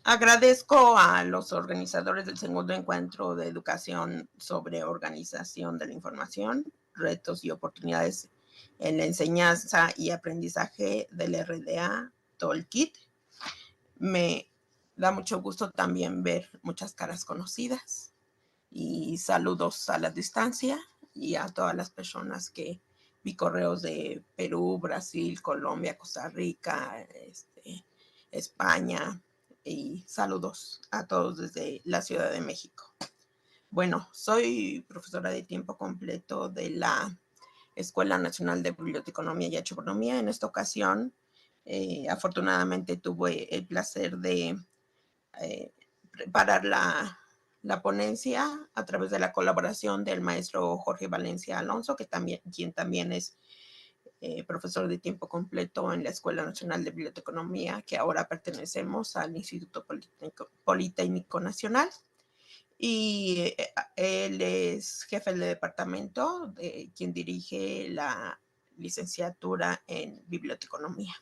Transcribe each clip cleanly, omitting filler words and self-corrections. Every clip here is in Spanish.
Agradezco a los organizadores del segundo encuentro de educación sobre organización de la información, retos y oportunidades en la enseñanza y aprendizaje del RDA Toolkit. Me da mucho gusto también ver muchas caras conocidas y saludos a la distancia y a todas las personas que vi correos de Perú, Brasil, Colombia, Costa Rica, España, y saludos a todos desde la Ciudad de México. Bueno, soy profesora de tiempo completo de la Escuela Nacional de Biblioteconomía y Archivonomía. En esta ocasión, afortunadamente tuve el placer de preparar la ponencia a través de la colaboración del maestro Jorge Valencia Alonso, quien también es profesor de tiempo completo en la Escuela Nacional de Biblioteconomía, que ahora pertenecemos al Instituto Politécnico Nacional. Y él es jefe del departamento, quien dirige la licenciatura en biblioteconomía.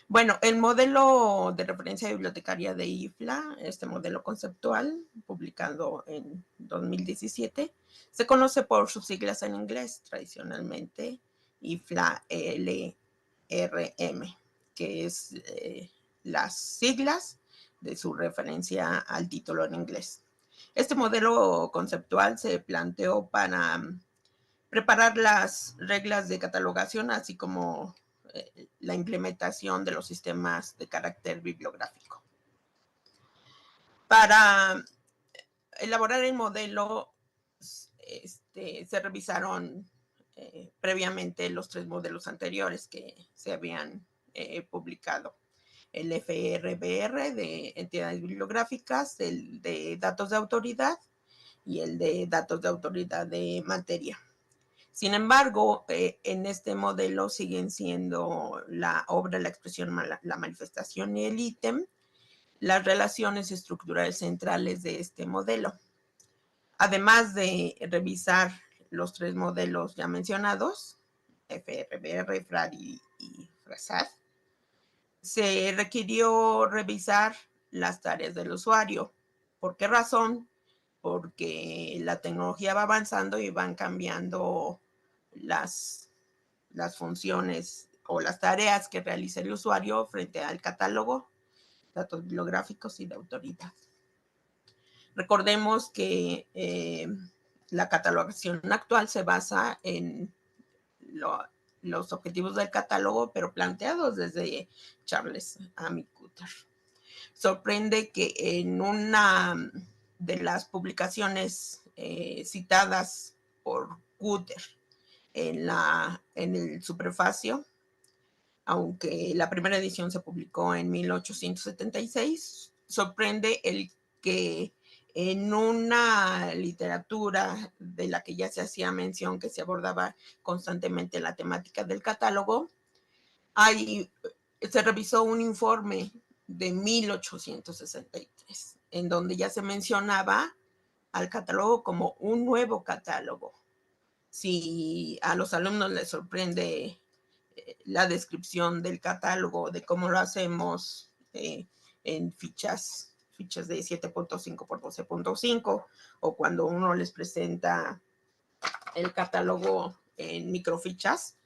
Bueno, el modelo de referencia bibliotecaria de IFLA, este modelo conceptual, publicado en 2017, se conoce por sus siglas en inglés, tradicionalmente IFLA LRM, que es las siglas de su referencia al título en inglés. Este modelo conceptual se planteó para preparar las reglas de catalogación, así como la implementación de los sistemas de carácter bibliográfico. Para elaborar el modelo, se revisaron previamente los 3 modelos anteriores que se habían publicado. El FRBR de entidades bibliográficas, el de datos de autoridad y el de datos de autoridad de materia. Sin embargo, en este modelo siguen siendo la obra, la expresión, la manifestación y el ítem las relaciones estructurales centrales de este modelo. Además de revisar los 3 modelos ya mencionados, FRBR, FRAD y FRASAD, se requirió revisar las tareas del usuario. ¿Por qué razón? Porque la tecnología va avanzando y van cambiando las funciones o las tareas que realiza el usuario frente al catálogo, datos bibliográficos y de autoridad. Recordemos que la catalogación actual se basa en los objetivos del catálogo, pero planteados desde Charles Amikuter. Sorprende que en una de las publicaciones citadas por Kuter en su prefacio, aunque la primera edición se publicó en 1876, sorprende el que en una literatura de la que ya se hacía mención, que se abordaba constantemente la temática del catálogo, se revisó un informe de 1863, en donde ya se mencionaba al catálogo como un nuevo catálogo. Si a los alumnos les sorprende la descripción del catálogo, de cómo lo hacemos en fichas de 7.5 por 12.5, o cuando uno les presenta el catálogo en microfichas,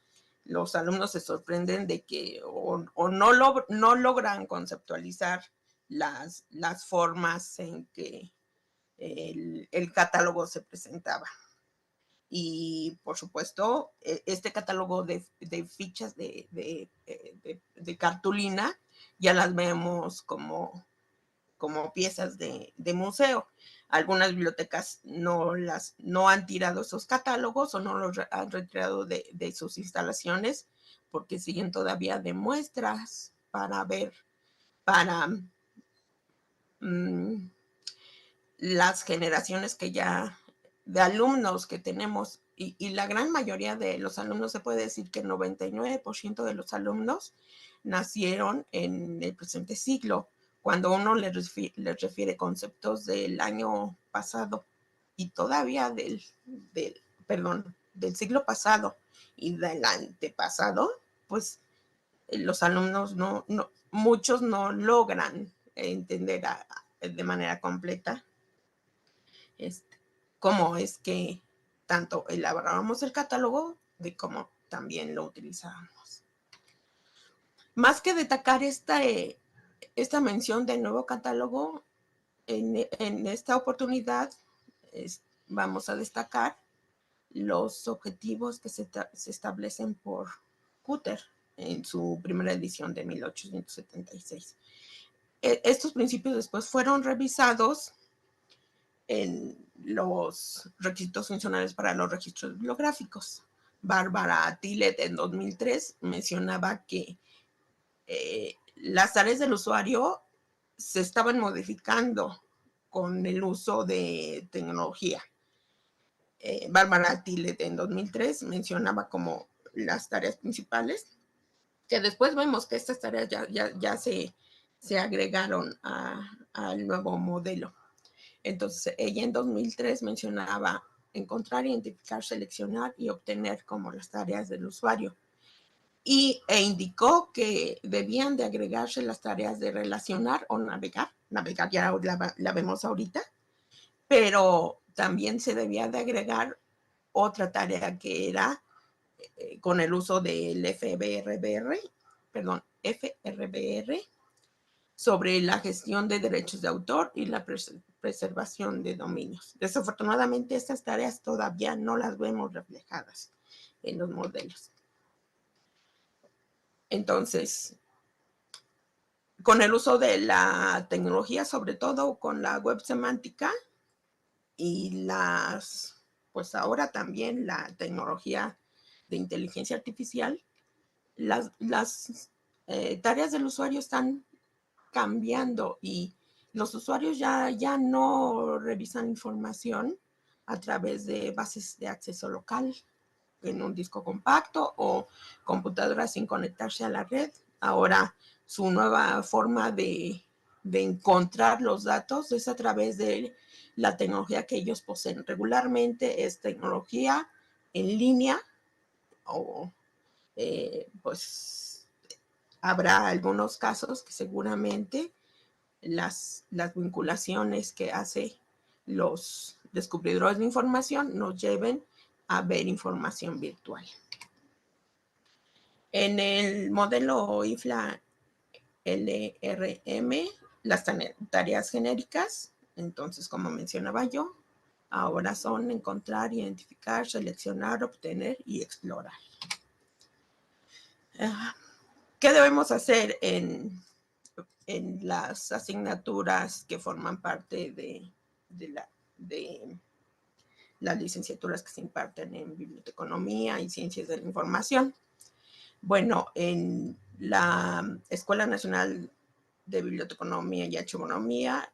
los alumnos se sorprenden de que no logran conceptualizar las formas en que el catálogo se presentaba. Y por supuesto, este catálogo de fichas de cartulina ya las vemos como piezas de museo. Algunas bibliotecas no han tirado esos catálogos o no los han retirado de sus instalaciones porque siguen todavía de muestras para ver, para las generaciones que ya, de alumnos que tenemos, y la gran mayoría de los alumnos, se puede decir que el 99% de los alumnos nacieron en el presente siglo, cuando uno les refiere conceptos del año pasado y todavía del siglo pasado y del antepasado, pues los alumnos muchos no logran entender de manera completa cómo es que tanto elaborábamos el catálogo de cómo también lo utilizábamos. Más que destacar esta mención del nuevo catálogo, en esta oportunidad vamos a destacar los objetivos que se establecen por Cutter en su primera edición de 1876. Estos principios después fueron revisados en los requisitos funcionales para los registros bibliográficos. Bárbara Tillet en 2003 mencionaba que las tareas del usuario se estaban modificando con el uso de tecnología. Bárbara Tillet en 2003 mencionaba como las tareas principales, que después vemos que estas tareas ya se agregaron al nuevo modelo. Entonces, ella en 2003 mencionaba encontrar, identificar, seleccionar y obtener como las tareas del usuario. E indicó que debían de agregarse las tareas de relacionar o navegar. Navegar ya la vemos ahorita, pero también se debía de agregar otra tarea que era con el uso del FRBR sobre la gestión de derechos de autor y la preservación de dominios. Desafortunadamente, estas tareas todavía no las vemos reflejadas en los modelos. Entonces, con el uso de la tecnología, sobre todo con la web semántica y pues ahora también la tecnología de inteligencia artificial, las tareas del usuario están cambiando y los usuarios ya no revisan información a través de bases de acceso local en un disco compacto o computadoras sin conectarse a la red. Ahora su nueva forma de encontrar los datos es a través de la tecnología que ellos poseen. Regularmente es tecnología en línea o pues habrá algunos casos que seguramente las vinculaciones que hace los descubridores de información nos lleven a ver información virtual. En el modelo IFLA LRM, las tareas genéricas, entonces, como mencionaba yo, ahora son encontrar, identificar, seleccionar, obtener y explorar. ¿Qué debemos hacer en las asignaturas que forman parte de las licenciaturas que se imparten en biblioteconomía y ciencias de la información? Bueno, en la Escuela Nacional de Biblioteconomía y Archivonomía,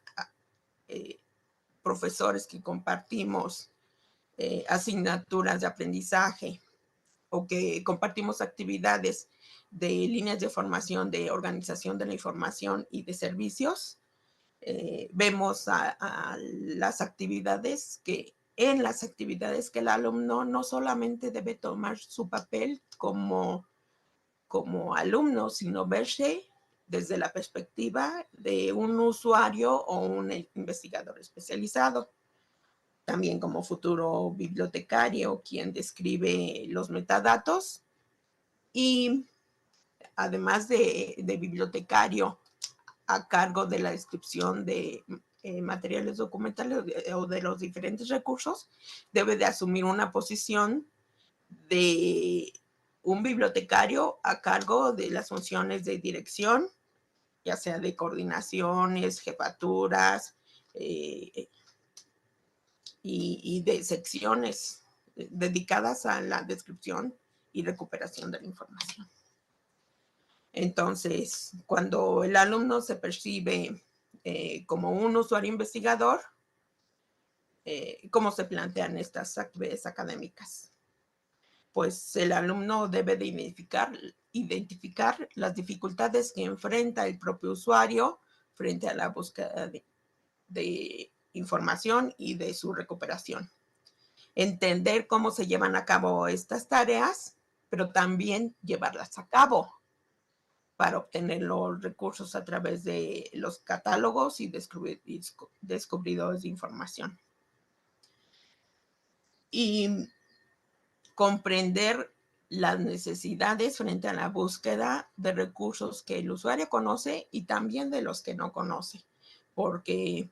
profesores que compartimos asignaturas de aprendizaje o que compartimos actividades de líneas de formación de organización de la información y de servicios, vemos a las actividades en las actividades que el alumno no solamente debe tomar su papel como alumno, sino verse desde la perspectiva de un usuario o un investigador especializado. También como futuro bibliotecario, quien describe los metadatos. Y además de bibliotecario, a cargo de la descripción de materiales documentales o de los diferentes recursos, debe de asumir una posición de un bibliotecario a cargo de las funciones de dirección, ya sea de coordinaciones, jefaturas y de secciones dedicadas a la descripción y recuperación de la información. Entonces, cuando el alumno se percibe como un usuario investigador, ¿cómo se plantean estas actividades académicas? Pues el alumno debe de identificar las dificultades que enfrenta el propio usuario frente a la búsqueda de información y de su recuperación. Entender cómo se llevan a cabo estas tareas, pero también llevarlas a cabo. para obtener los recursos a través de los catálogos y descubridores de información. Y comprender las necesidades frente a la búsqueda de recursos que el usuario conoce y también de los que no conoce, porque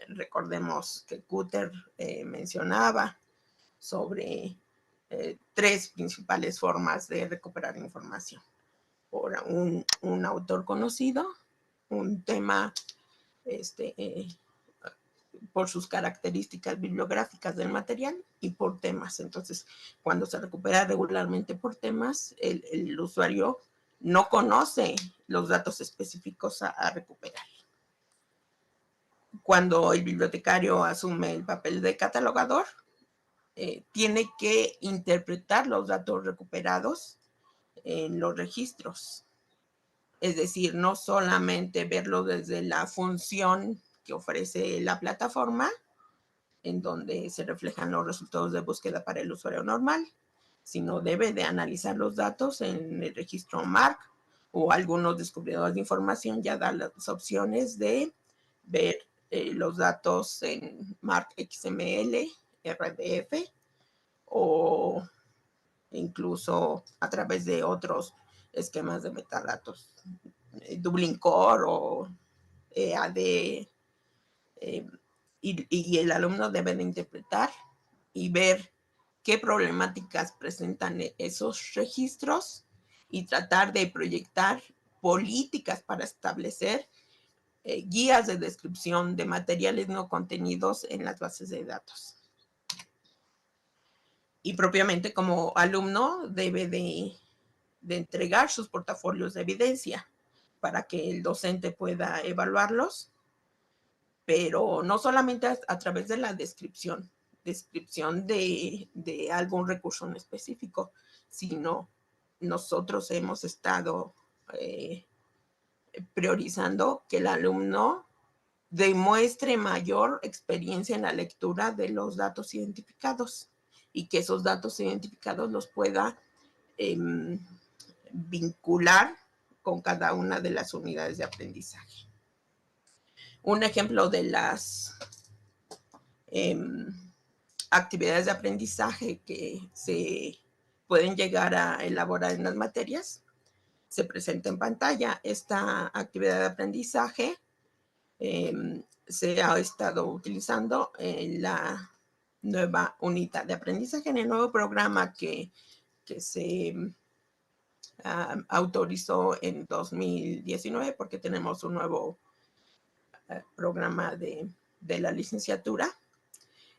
recordemos que Kutter mencionaba sobre 3 principales formas de recuperar información. Por un autor conocido, un tema por sus características bibliográficas del material y por temas. Entonces, cuando se recupera regularmente por temas, el usuario no conoce los datos específicos a recuperar. Cuando el bibliotecario asume el papel de catalogador, tiene que interpretar los datos recuperados en los registros. Es decir, no solamente verlo desde la función que ofrece la plataforma, en donde se reflejan los resultados de búsqueda para el usuario normal, sino debe de analizar los datos en el registro MARC o algunos descubridores de información ya dan las opciones de ver los datos en MARC XML, RDF o incluso a través de otros esquemas de metadatos, Dublin Core o EAD, y el alumno debe de interpretar y ver qué problemáticas presentan esos registros y tratar de proyectar políticas para establecer guías de descripción de materiales no contenidos en las bases de datos. Y propiamente como alumno debe de entregar sus portafolios de evidencia para que el docente pueda evaluarlos, pero no solamente a través de la descripción de algún recurso en específico, sino nosotros hemos estado priorizando que el alumno demuestre mayor experiencia en la lectura de los datos identificados y que esos datos identificados los pueda vincular con cada una de las unidades de aprendizaje. Un ejemplo de las actividades de aprendizaje que se pueden llegar a elaborar en las materias se presenta en pantalla. Esta actividad de aprendizaje se ha estado utilizando en la nueva unidad de aprendizaje, en el nuevo programa que se autorizó en 2019, porque tenemos un nuevo programa de la licenciatura.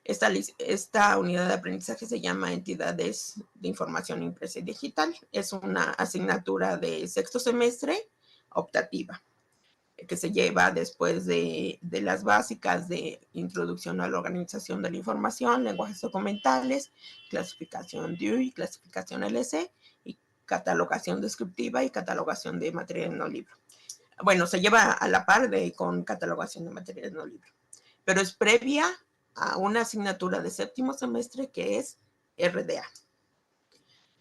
Esta unidad de aprendizaje se llama Entidades de Información Impresa y Digital. Es una asignatura de sexto semestre optativa que se lleva después de las básicas de Introducción a la Organización de la Información, lenguajes documentales, clasificación DOI, clasificación LC y catalogación descriptiva y catalogación de material no libro. Bueno, se lleva a la par con catalogación de materiales no libro, pero es previa a una asignatura de séptimo semestre que es RDA.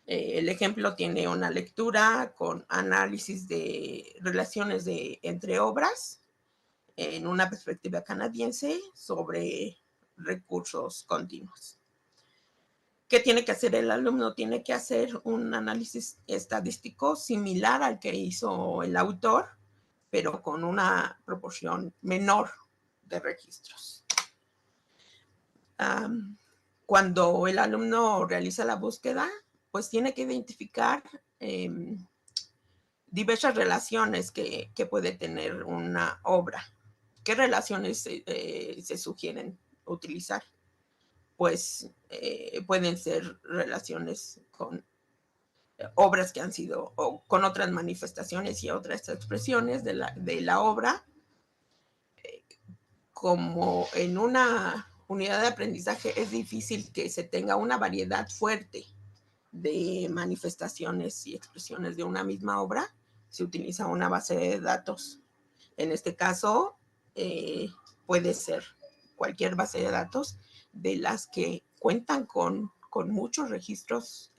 El ejemplo tiene una lectura con análisis de relaciones entre obras en una perspectiva canadiense sobre recursos continuos. ¿Qué tiene que hacer el alumno? Tiene que hacer un análisis estadístico similar al que hizo el autor, pero con una proporción menor de registros. Cuando el alumno realiza la búsqueda, pues tiene que identificar diversas relaciones que puede tener una obra. ¿Qué relaciones se sugieren utilizar? Pues pueden ser relaciones con obras que han sido, o con otras manifestaciones y otras expresiones de la obra, como en una unidad de aprendizaje es difícil que se tenga una variedad fuerte de manifestaciones y expresiones de una misma obra, se utiliza una base de datos. En este caso, puede ser cualquier base de datos de las que cuentan con muchos registros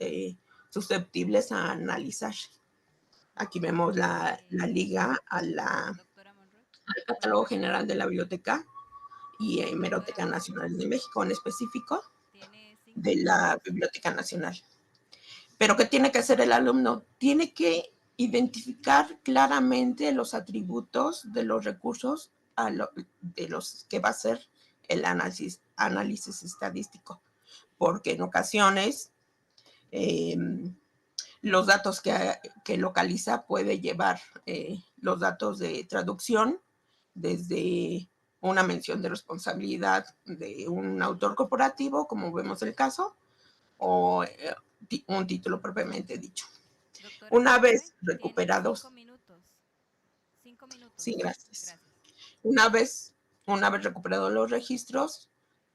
susceptibles a analizar. Aquí vemos la liga al doctora Monroy. Catálogo General de la Biblioteca y Doctora Hemeroteca Monroy, Nacional de México, en específico tiene 5 de la minutos. Biblioteca Nacional. Pero ¿qué tiene que hacer el alumno? Tiene que identificar claramente los atributos de los recursos de los que va a ser el análisis estadístico, porque en ocasiones eh, los datos que localiza puede llevar los datos de traducción desde una mención de responsabilidad de un autor corporativo, como vemos el caso, o un título propiamente dicho. Doctora Una Monroy, vez tiene 5 recuperados, minutos. 5 sí, minutos. gracias. Gracias. Una vez, una vez recuperados los registros,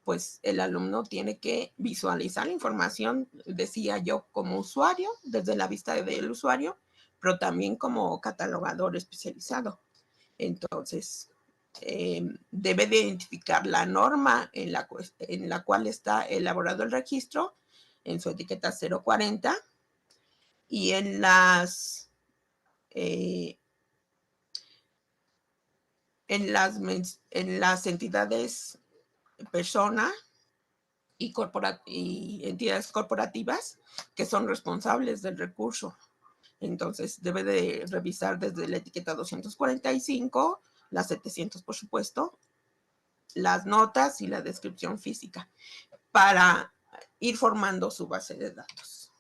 pues el alumno tiene que visualizar la información, decía yo, como usuario, desde la vista del usuario, pero también como catalogador especializado. Entonces, debe de identificar la norma en la cual está elaborado el registro en su etiqueta 040 y eh, en las entidades persona y entidades corporativas que son responsables del recurso. Entonces debe de revisar desde la etiqueta 245, las 700 por supuesto, las notas y la descripción física para ir formando su base de datos.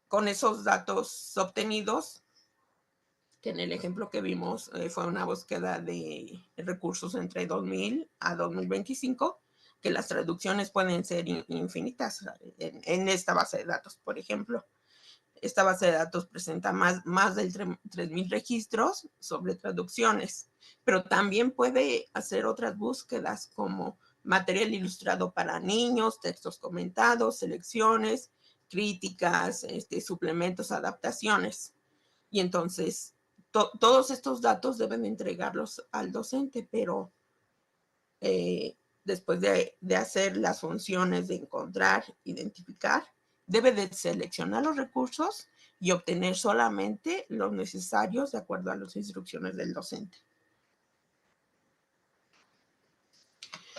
Con esos datos obtenidos, que en el ejemplo que vimos fue una búsqueda de recursos entre 2000 a 2025, que las traducciones pueden ser infinitas en esta base de datos, por ejemplo. Esta base de datos presenta más de 3,000 registros sobre traducciones, pero también puede hacer otras búsquedas como material ilustrado para niños, textos comentados, selecciones, críticas, suplementos, adaptaciones. Y entonces todos estos datos deben entregarlos al docente, pero después de hacer las funciones de encontrar, identificar, debe de seleccionar los recursos y obtener solamente los necesarios de acuerdo a las instrucciones del docente.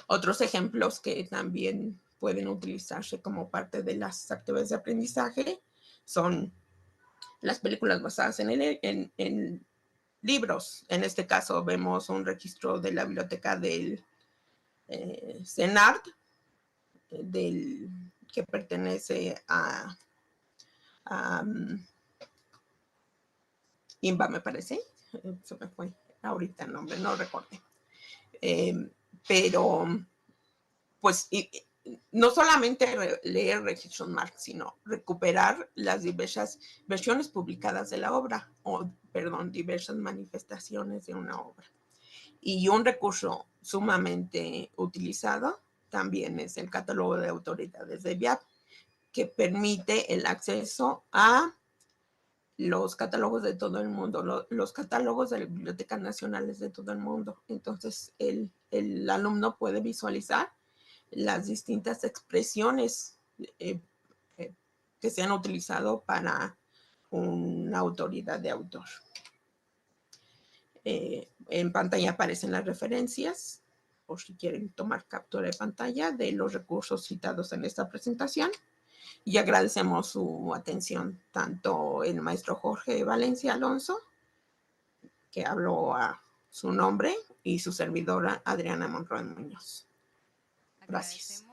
Otros ejemplos que también pueden utilizarse como parte de las actividades de aprendizaje son las películas basadas en libros. En este caso vemos un registro de la biblioteca del CENART, que pertenece a INBA, me parece. Se me fue ahorita el nombre, no recuerdo. Pero, pues, no solamente leer Registration Mark, sino recuperar las diversas versiones publicadas de la obra, o, perdón, diversas manifestaciones de una obra. Y un recurso sumamente utilizado también es el catálogo de autoridades de VIAP, que permite el acceso a los catálogos de todo el mundo, los catálogos de las bibliotecas nacionales de todo el mundo. Entonces, el alumno puede visualizar las distintas expresiones eh, eh, que se han utilizado para una autoridad de autor. En pantalla aparecen las referencias, por si quieren tomar captura de pantalla de los recursos citados en esta presentación. Y agradecemos su atención, tanto el maestro Jorge Valencia Alonso, que habló a su nombre, y su servidora Adriana Monroy Muñoz. Gracias.